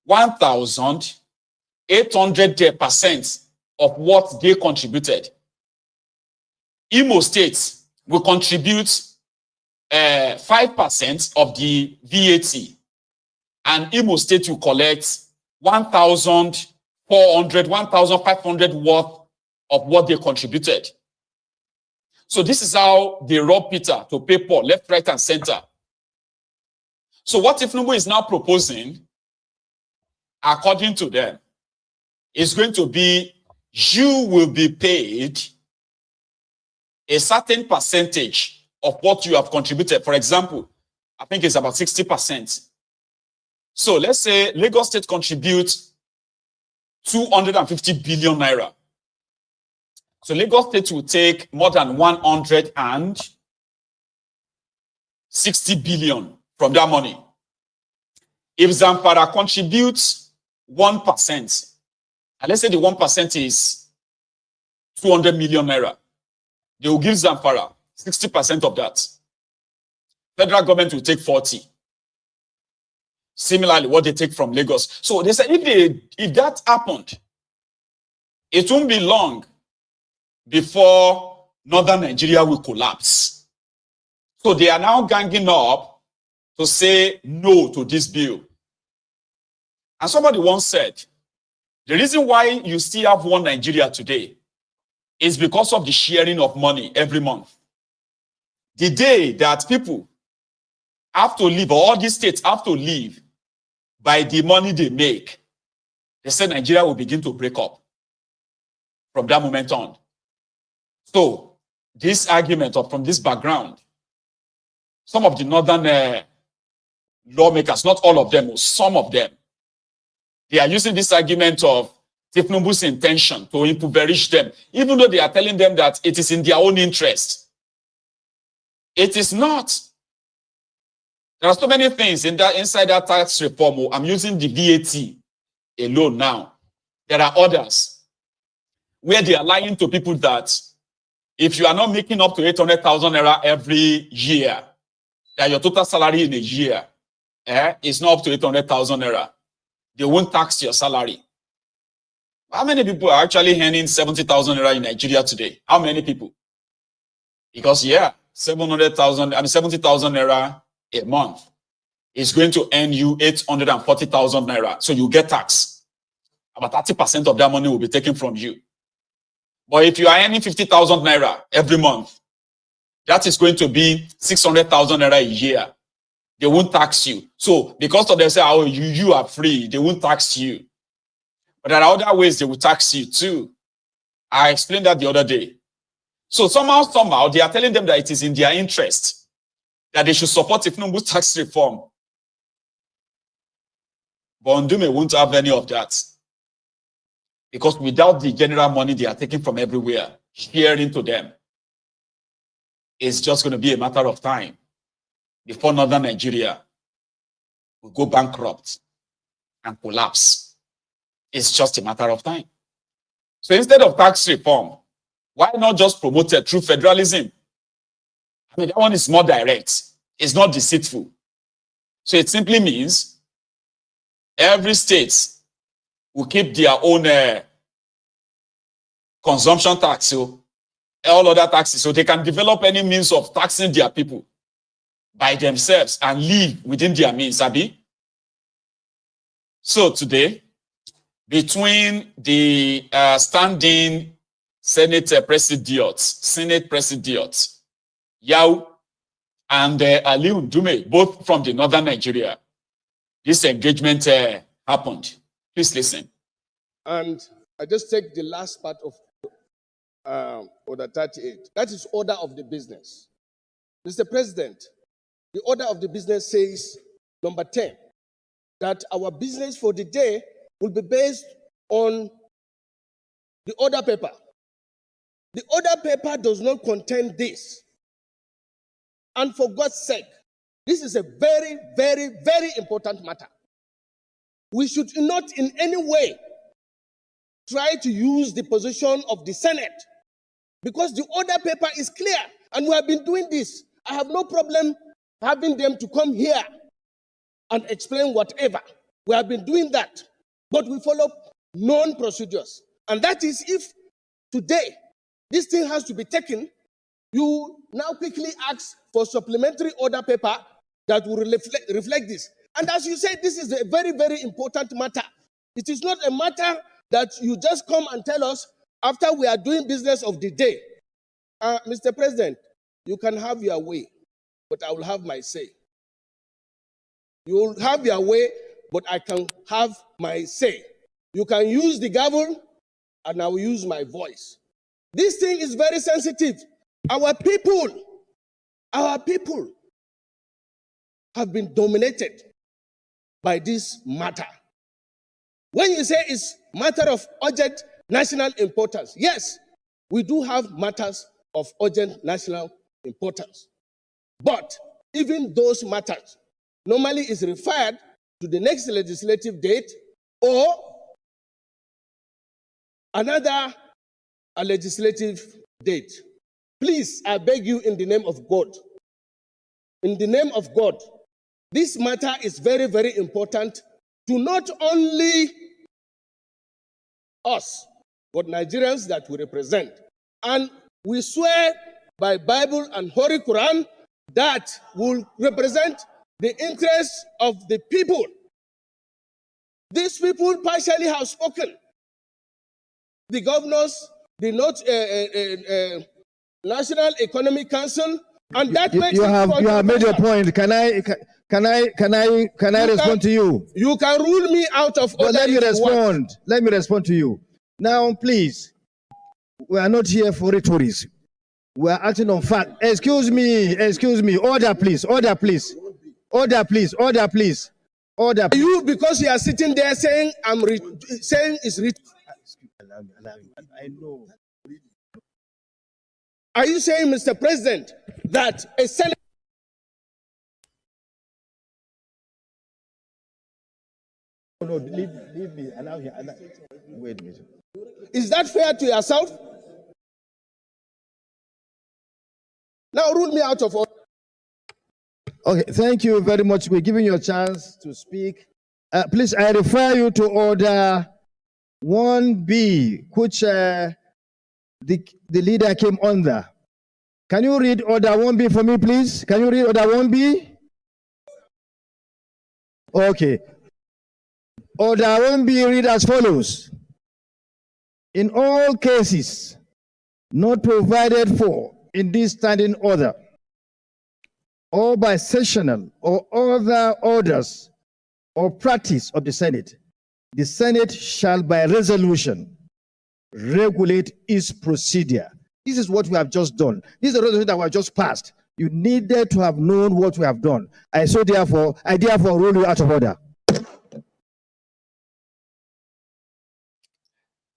1,800% of what they contributed. Imo State will contribute 5% of the VAT, and Imo State will collect 1,400, 1,500 worth of what they contributed. So this is how they rob Peter to pay Paul, left, right, and center. So what Tinubu is now proposing, according to them, is going to be, you will be paid a certain percentage of what you have contributed. For example, I think it's about 60%. So let's say Lagos State contributes 250 billion naira. So Lagos State will take more than 160 billion from that money. If Zamfara contributes 1%, and let's say the 1% is 200 million naira, they will give Zamfara 60% of that. Federal government will take 40. Similarly, what they take from Lagos. So they said if that happened, it won't be long before northern Nigeria will collapse. So they are now ganging up to say no to this bill. And somebody once said, the reason why you still have one Nigeria today is because of the sharing of money every month. The day that people have to leave, or all these states have to leave by the money they make, they said Nigeria will begin to break up from that moment on. So this argument, or from this background, some of the northern lawmakers, not all of them, some of them, they are using this argument of Tinubu's intention to impoverish them, even though they are telling them that it is in their own interest. It is not. There are so many things inside that tax reform. I'm using the VAT alone now. There are others where they are lying to people that if you are not making up to 800,000 naira every year, that your total salary in a year is not up to 800,000 naira, they won't tax your salary. How many people are actually earning 70,000 naira in Nigeria today? How many people? Because 70,000 naira a month is going to earn you 840,000 naira. So you get taxed. About 30% of that money will be taken from you. But if you are earning 50,000 naira every month, that is going to be 600,000 naira a year. They won't tax you. So because of them say, oh, you are free, they won't tax you. But there are other ways they will tax you too. I explained that the other day. So somehow, they are telling them that it is in their interest that they should support Tinubu's tax reform. But Ndume won't have any of that. Because without the general money they are taking from everywhere, sharing to them, it's just going to be a matter of time before northern Nigeria will go bankrupt and collapse. It's just a matter of time. So instead of tax reform, why not just promote it through federalism? I mean, that one is more direct. It's not deceitful. So it simply means every state will keep their own consumption tax, so all other taxes, so they can develop any means of taxing their people by themselves and live within their means, Abi. So today, between the standing Senate President, Yao and Aliu Ndume, both from the northern Nigeria, this engagement happened. Please listen. And I just take the last part of Order 38. That is order of the business. Mr. President, the order of the business says, number 10, that our business for the day will be based on the order paper. The order paper does not contain this. And for God's sake, this is a very, very, very important matter. We should not in any way try to use the position of the Senate, because the order paper is clear and we have been doing this. I have no problem having them to come here and explain whatever. We have been doing that, but we follow known procedures. And that is, if today this thing has to be taken, you now quickly ask for supplementary order paper that will reflect this. And as you said, this is a very, very important matter. It is not a matter that you just come and tell us after we are doing business of the day. Mr. President, you can have your way, but I will have my say. You will have your way, but I can have my say. You can use the gavel, and I will use my voice. This thing is very sensitive. Our people have been dominated by this matter. When you say it's matter of urgent national importance, yes, we do have matters of urgent national importance. But even those matters normally is referred to the next legislative date or another legislative date. Please, I beg you in the name of God, this matter is very, very important to not only us, but Nigerians that we represent. And we swear by Bible and Holy Quran that will represent the interests of the people. These people partially have spoken. The governors, the National Economic Council, and that makes you have made your point. Can I respond to you? You can rule me out of order. Let me respond. Let me respond to you. Now, please, we are not here for rhetorics. We are acting on fact. Excuse me. Order, please. Order, please. Order, please. Order, please. Order. You, because you are sitting there saying saying it's written. I know. Are you saying, Mr. President, that a Senate? No, leave me. Allow me. Wait a minute. Is that fair to yourself? Now rule me out of order. Okay, thank you very much. We're giving you a chance to speak. Please, I refer you to order 1B, which the leader came under. Can you read order 1B for me, please? Can you read order 1B? Okay. Order 1B read as follows. In all cases not provided for in this standing order, or by sessional or other orders or practice of the Senate shall by resolution regulate its procedure. This is what we have just done. This is the resolution that we have just passed. You needed to have known what we have done. I therefore rule you out of order.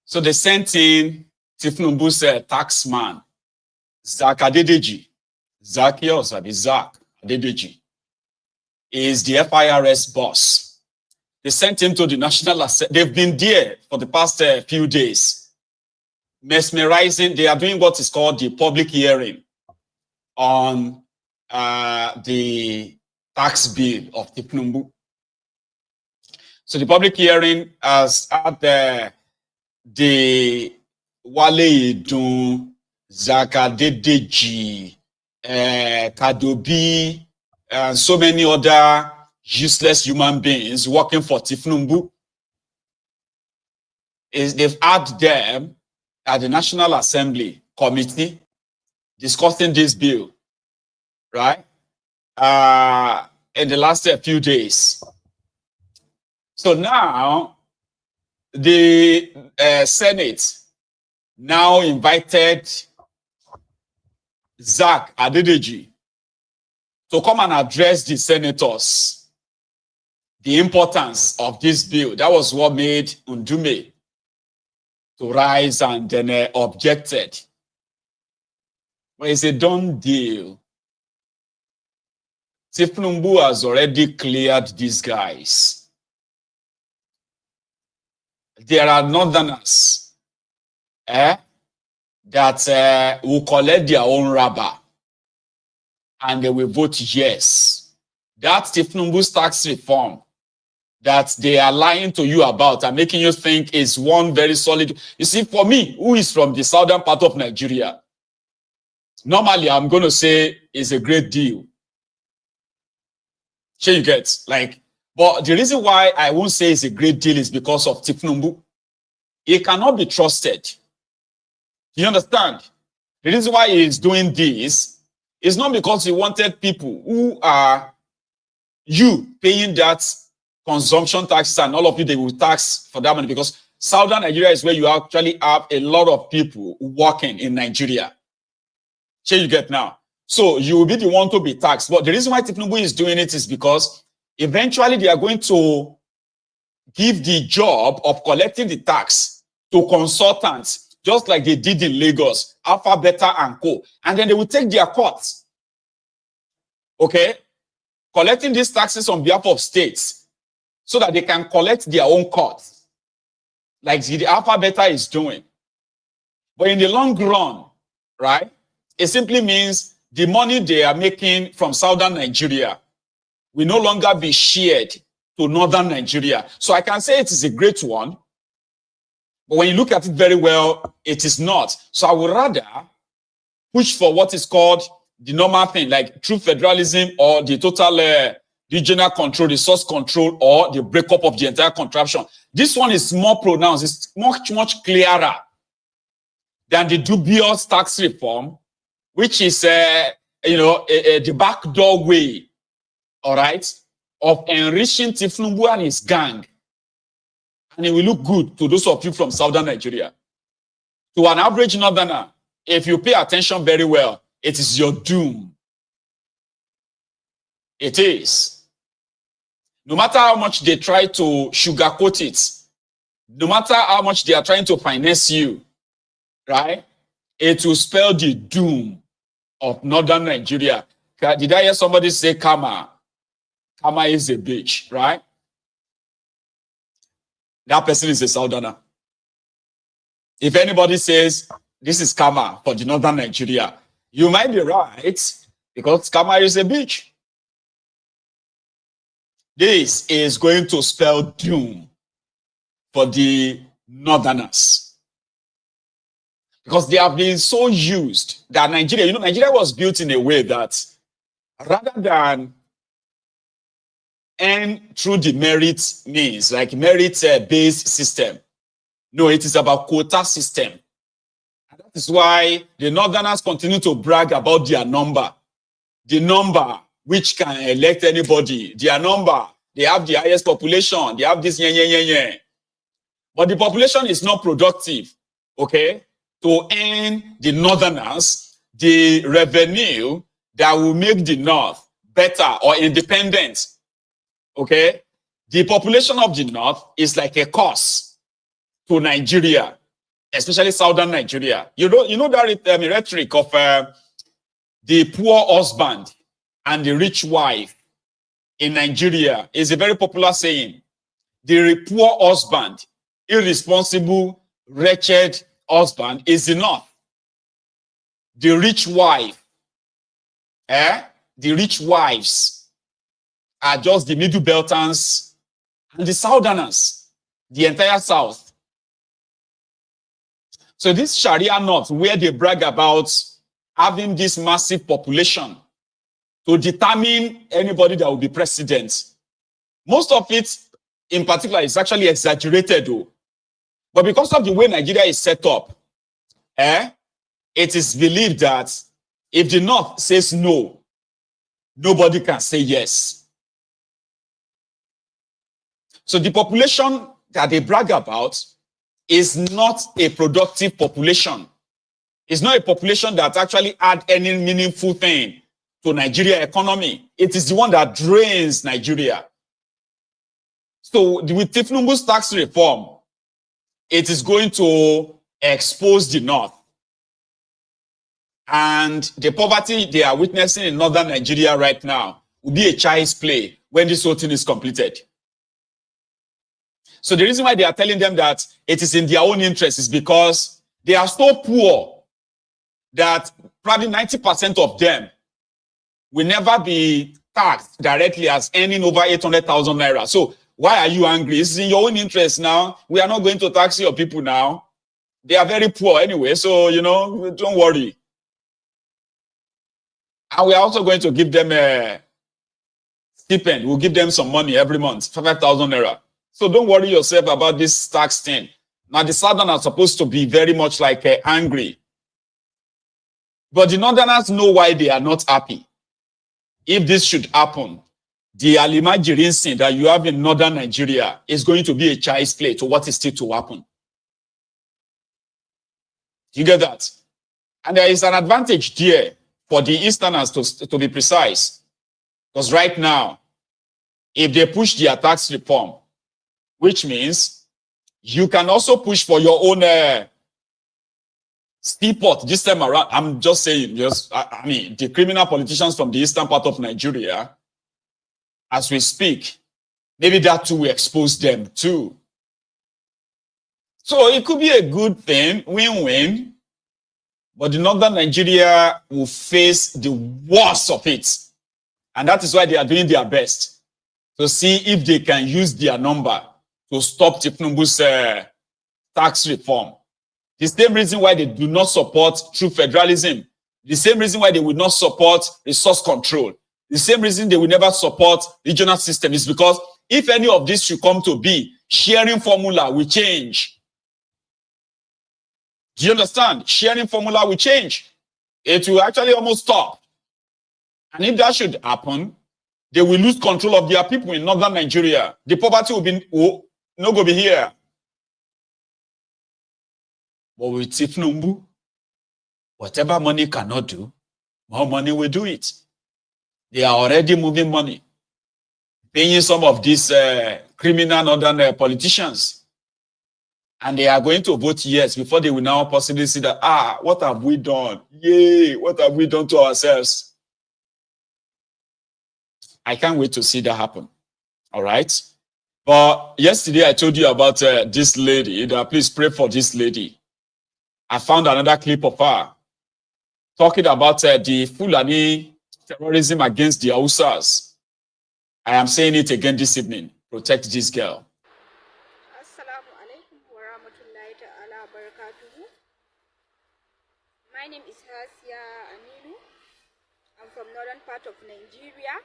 So they sent in Tinubu's taxman, Zak Adedeji. Zak Adedeji is the FIRS boss. They sent him to the National Assembly. They've been there for the past few days, mesmerizing. They are doing what is called the public hearing on the tax bill of Tinubu. So the public hearing has had the Wale Edun, Zak Adedeji, Kadobi, and so many other useless human beings working for Tinubu. They've had them at the National Assembly committee discussing this bill, right? In the last few days. So now the Senate now invited Zak Adedeji to come and address the senators the importance of this bill. That was what made Ndume to rise and then objected. But it's a done deal. Tinubu has already cleared these guys. There are northerners that will collect their own rubber and they will vote yes. That Tinubu's tax reform that they are lying to you about and making you think is one very solid. You see, for me, who is from the southern part of Nigeria, normally I'm going to say it's a great deal. Sure, you get, like, but the reason why I won't say it's a great deal is because of Tinubu. He cannot be trusted. You understand? The reason why he is doing this is not because he wanted people who are you paying that consumption taxes and all of you, they will tax for that money, because southern Nigeria is where you actually have a lot of people working in Nigeria. Sure, you get now. So you will be the one to be taxed. But the reason why Tinubu is doing it is because eventually they are going to give the job of collecting the tax to consultants, just like they did in Lagos, Alpha, Beta, and Co. And then they will take their cuts. Okay? Collecting these taxes on behalf of states so that they can collect their own cuts, like the Alpha, Beta is doing. But in the long run, right, it simply means the money they are making from southern Nigeria will no longer be shared to northern Nigeria. So I can say it is a great one, but when you look at it very well, it is not. So I would rather push for what is called the normal thing, like true federalism or the total regional control, the source control, or the breakup of the entire contraption. This one is more pronounced. It's much clearer than the dubious tax reform, which is, the backdoor way, all right, of enriching Tinubu and his gang. And it will look good to those of you from southern Nigeria. To an average northerner, if you pay attention very well, it is your doom. It is. No matter how much they try to sugarcoat it, no matter how much they are trying to finance you, right, it will spell the doom of northern Nigeria. Did I hear somebody say karma? Karma is a bitch, right? That person is a southerner. If anybody says this is karma for the northern Nigeria, you might be right, because karma is a bitch. This is going to spell doom for the northerners, because they have been so used that Nigeria, Nigeria was built in a way that rather than earn through the merit means, like merit-based system, no, it is about quota system. And that is why the northerners continue to brag about their number. The number which can elect anybody, their number, they have the highest population, they have this, But the population is not productive, okay, to earn the northerners the revenue that will make the north better or independent, okay? The population of the north is like a curse to Nigeria, especially southern Nigeria. You know that rhetoric of the poor husband and the rich wife in Nigeria is a very popular saying. The poor husband, irresponsible, wretched husband is the north. The rich wife, the rich wives are just the middle belters and the southerners, the entire south. So this Sharia north, where they brag about having this massive population to determine anybody that will be president, most of it in particular is actually exaggerated though. But because of the way Nigeria is set up, it is believed that if the north says no, nobody can say yes. So the population that they brag about is not a productive population. It's not a population that actually add any meaningful thing to Nigeria economy. It is the one that drains Nigeria. So with Tinubu's tax reform, it is going to expose the north. And the poverty they are witnessing in northern Nigeria right now will be a child's play when this whole thing is completed. So the reason why they are telling them that it is in their own interest is because they are so poor that probably 90% of them will never be taxed directly as earning over 800,000 naira. So Why are you angry? It's in your own interest now. We are not going to tax your people now. They are very poor anyway, so, don't worry. And we are also going to give them a stipend. We'll give them some money every month, 5,000 naira. So don't worry yourself about this tax thing. Now, the Southerners are supposed to be very much like angry. But the Northerners know why they are not happy. If this should happen, the Alimajirin sin that you have in Northern Nigeria is going to be a child's play to what is still to happen. You get that? And there is an advantage there for the Easterners to be precise. Because right now, if they push their tax reform, which means you can also push for your own steepot this time around. I'm just saying, the criminal politicians from the eastern part of Nigeria, as we speak, maybe that too will expose them too. So it could be a good thing, win-win, but the Northern Nigeria will face the worst of it. And that is why they are doing their best to see if they can use their number to stop Tinubu's tax reform. The same reason why they do not support true federalism. The same reason why they will not support resource control. The same reason they will never support regional system is because if any of this should come to be, sharing formula will change. Do you understand? Sharing formula will change. It will actually almost stop. And if that should happen, they will lose control of their people in Northern Nigeria. The poverty will not go be here. But with Tinubu, whatever money cannot do, more money will do it. They are already moving money, paying some of these criminal northern politicians. And they are going to vote yes before they will now possibly see that, what have we done? Yay, what have we done to ourselves? I can't wait to see that happen. All right? But yesterday I told you about this lady. Please pray for this lady. I found another clip of her talking about the Fulani terrorism against the Hausas. I am saying it again this evening. Protect this girl. Assalamu alaikum wa rahmatullahi ta'ala barakatuhu. My name is Hasia Aminu. I'm from northern part of Nigeria.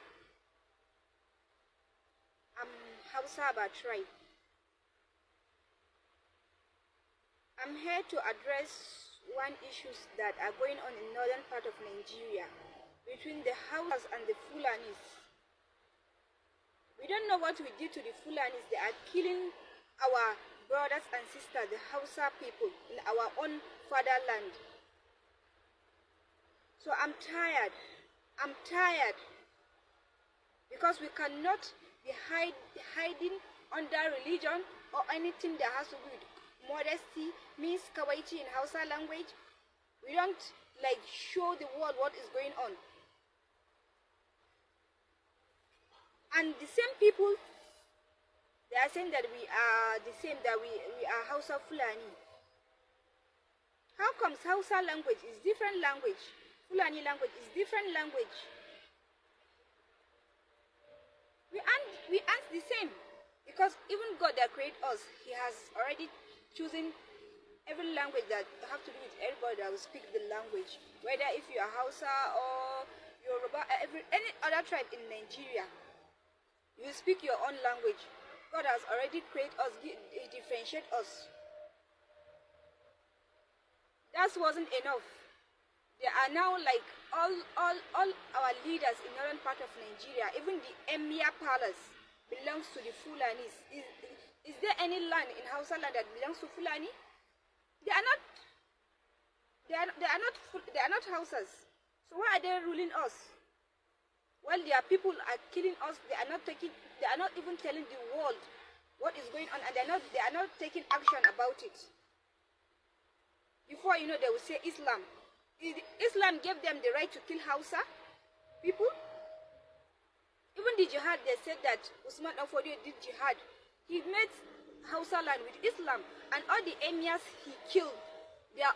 I'm Hausa by tribe. I'm here to address one issues that are going on in northern part of Nigeria between the Hausas and the Fulanis. We don't know what we did to the Fulanis. They are killing our brothers and sisters, the Hausa people, in our own fatherland. So I'm tired. I'm tired. Because we cannot be hiding under religion or anything that has to do with modesty, means kawaiti in Hausa language. We don't show the world what is going on. And the same people, they are saying that we are the same, that we are Hausa Fulani. How comes Hausa language is different language? Fulani language is different language. We aren't the same. Because even God that created us, He has already chosen every language that have to do with everybody that will speak the language. Whether if you are Hausa or Yoruba, any other tribe in Nigeria, you speak your own language. God has already created us, differentiate us. That wasn't enough. There are now all our leaders in northern part of Nigeria, even the Emir Palace belongs to the Fulanis. Is there any land in Hausa land that belongs to Fulani? They are not Hausas. So why are they ruling us? Well, their people are killing us. They are not even telling the world what is going on, and they are not taking action about it. Before they will say Islam. Islam gave them the right to kill Hausa people. Even the jihad, they said that Usman Afodio did jihad. He made Hausa land with Islam, and all the emirs he killed, they are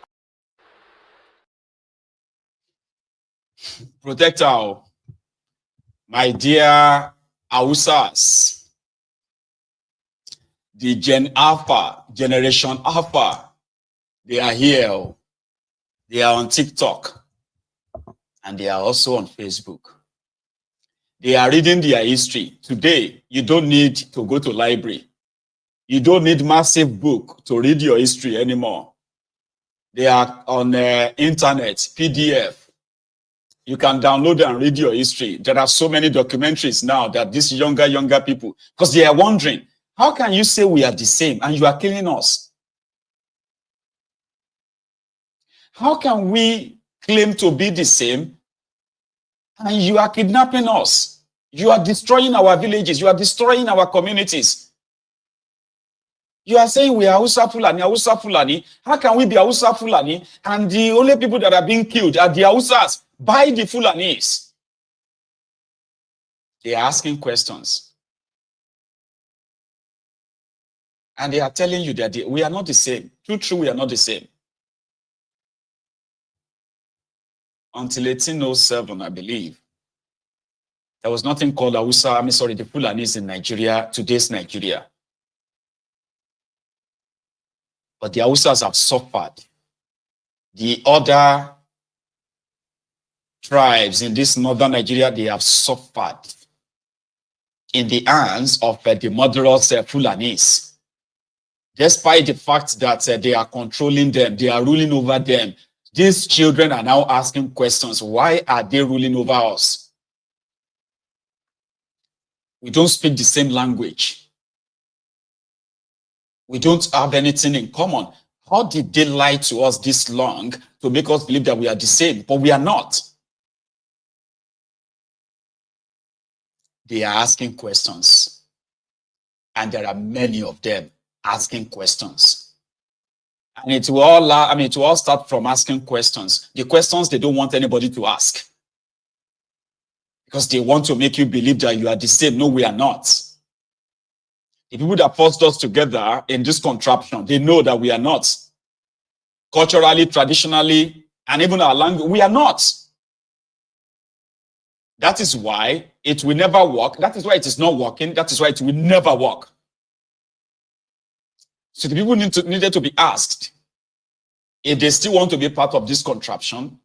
Protect our, my dear Hausas. the Gen Alpha, Generation Alpha, they are here. They are on TikTok. And they are also on Facebook. They are reading their history. Today, you don't need to go to library. You don't need massive book to read your history anymore. They are on internet, PDF. You can download and read your history. There are so many documentaries now that these younger people, because they are wondering, how can you say we are the same and you are killing us? How can we claim to be the same and you are kidnapping us? You are destroying our villages. You are destroying our communities. You are saying we are Hausa Fulani, Hausa Fulani. How can we be Hausa Fulani and the only people that are being killed are the Hausas by the Fulanis? They are asking questions. And they are telling you that we are not the same. True, we are not the same. Until 1807, I believe, there was nothing called the Fulanis in Nigeria, today's Nigeria. But the Hausas have suffered. The other tribes in this northern Nigeria, they have suffered in the hands of the murderous Fulanis. Despite the fact that they are controlling them, they are ruling over them, these children are now asking questions. Why are they ruling over us? We don't speak the same language. We don't have anything in common. How did they lie to us this long to make us believe that we are the same? But we are not. They are asking questions. And there are many of them asking questions. And it will all start from asking questions. The questions they don't want anybody to ask. Because they want to make you believe that you are the same. No, we are not. The people that forced us together in this contraption, they know that we are not. Culturally, traditionally, and even our language, we are not. That is why it will never work. That is why it is not working. That is why it will never work. So the people needed to be asked if they still want to be part of this contraption.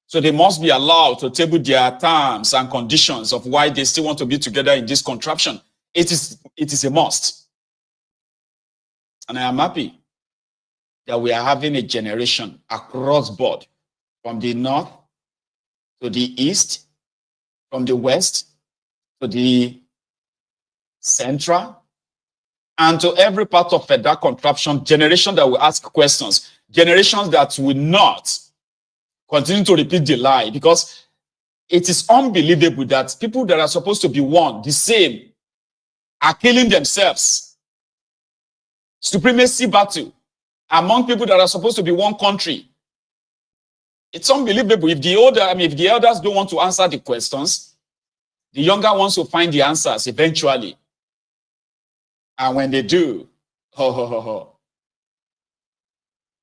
So they must be allowed to table their terms and conditions of why they still want to be together in this contraption. It is a must. And I am happy that we are having a generation across board, from the north to the east, from the west to the central, and to every part of that contraption, generation that will ask questions, generations that will not continue to repeat the lie, because it is unbelievable that people that are supposed to be one, the same, are killing themselves. Supremacy battle among people that are supposed to be one country. It's unbelievable. If the elders don't want to answer the questions, the younger ones will find the answers eventually. And when they do,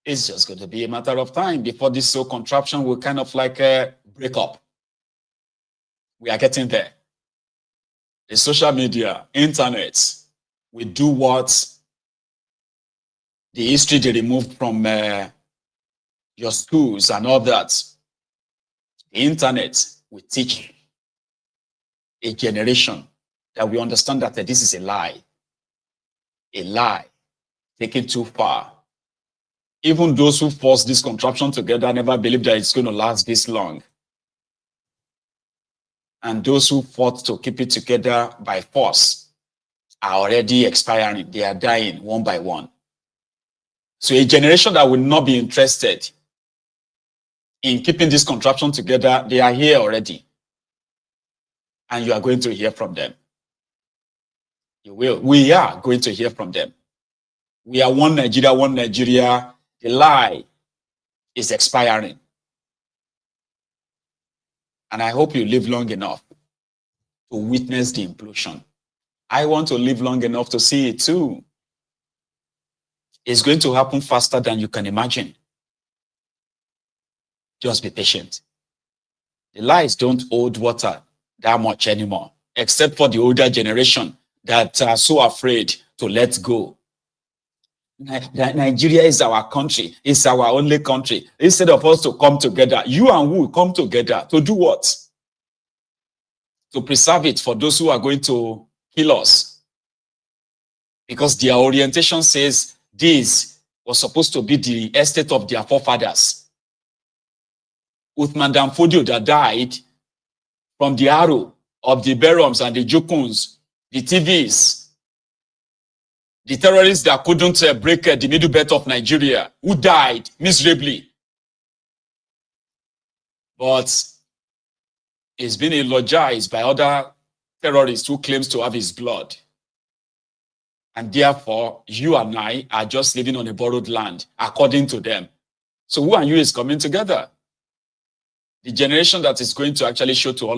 it's just going to be a matter of time before this whole contraption will kind of like break up. We are getting there. The social media, internet, we do what the history they removed from your schools and all that. The internet will teach a generation that we understand that this is a lie taken too far. Even those who forced this contraption together never believed that it's going to last this long. And those who fought to keep it together by force are already expiring. They are dying one by one. So a generation that will not be interested in keeping this contraption together, they are here already. And you are going to hear from them. You will. We are going to hear from them. We are one Nigeria, one Nigeria. The lie is expiring. And I hope you live long enough to witness the implosion. I want to live long enough to see it too. It's going to happen faster than you can imagine. Just be patient. The lies don't hold water that much anymore, except for the older generation that are so afraid to let go. Nigeria is our country. It's our only country. Instead of us to come together, you and we come together to do what? To preserve it for those who are going to kill us. Because their orientation says this was supposed to be the estate of their forefathers. Uthman Dan Fodio that died from the arrow of the Berums and the Jokuns, the TVs, the terrorists that couldn't break the middle belt of Nigeria, who died miserably. But he's been eulogized by other terrorists who claims to have his blood. And therefore, you and I are just living on a borrowed land, according to them. So who and you is coming together? The generation that is going to actually show to all